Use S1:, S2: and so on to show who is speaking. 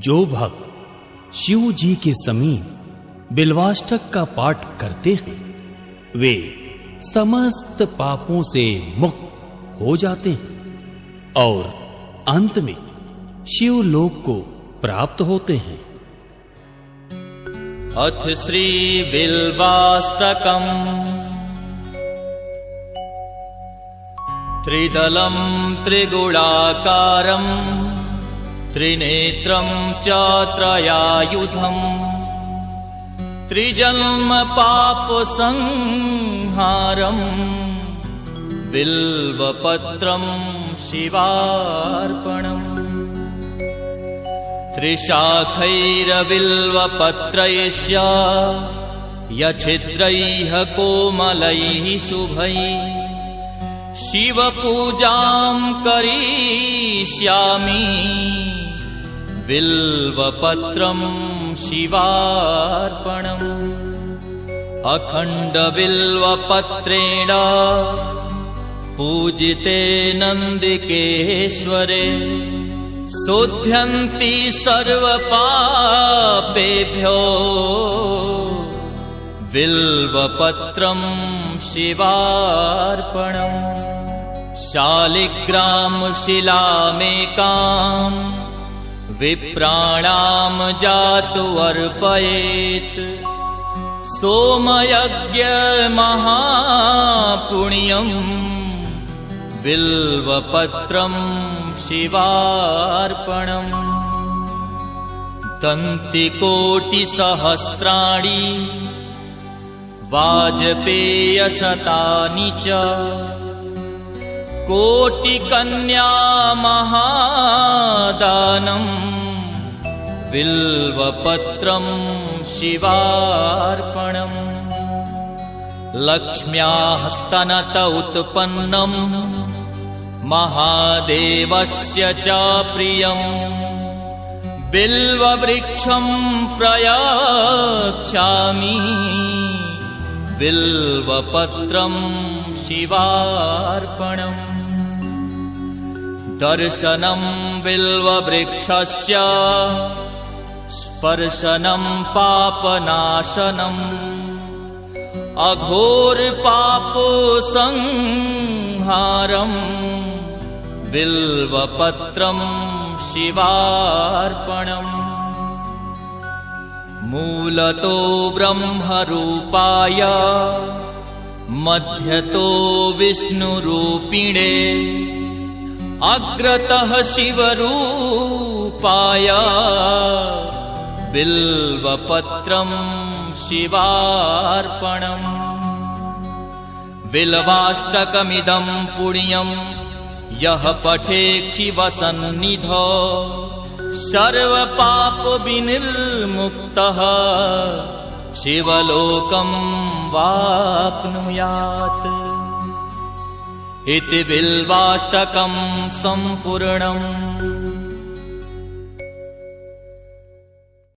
S1: जो भक्त शिव जी के समीप बिल्वाष्टक का पाठ करते हैं वे समस्त पापों से मुक्त हो जाते हैं और अंत में शिवलोक को प्राप्त होते हैं।
S2: अथ श्री बिल्वाष्टकम् त्रिदलं त्रिगुणाकारं त्रिनेत्रं च त्रयायुधम् त्रिजन्म पापसंहारम् बिल्वपत्रं शिवार्पणम् त्रिशाखैरबिल्वपत्रैश्च यच्छिद्रैः कोमलैः शुभैः शिवपूजां करिष्यामि बिल्वपत्रं शिवार्पणम् अखण्डबिल्वपत्रेण पूजिते नन्दिकेश्वरे शोध्यन्ति सर्वपापेभ्यो बिल्वपत्रं शिवार्पणम् शालिग्रामशिलामेकां विप्राणां जातु अर्पयेत् सोमयज्ञमहापुण्यं बिल्वपत्रं शिवार्पणम् दन्तिकोटिसहस्राणि वाजपेयशतानि च कोटिकन्यामहादानम् बिल्वपत्रं शिवार्पणम् लक्ष्म्याः स्तनत उत्पन्नं महादेवस्य च प्रियं बिल्ववृक्षं प्रयच्छामि बिल्वपत्रं शिवार्पणम् दर्शनं बिल्ववृक्षस्य स्पर्शनं पापनाशनम् अघोरपापसंहारम् बिल्वपत्रं शिवार्पणम् मूलतो ब्रह्मरूपाय मध्यतो विष्णुरूपिणे अग्रतः शिवरूपाय बिल्वपत्रं शिवार्पणम् बिल्वाष्टकमिदं पुण्यं यः पठेत् शिवसन्निधौ सर्वपापविनिर्मुक्तः शिवलोकं वाप्नुयात् इति बिल्वाष्टकं सम्पूर्णम्।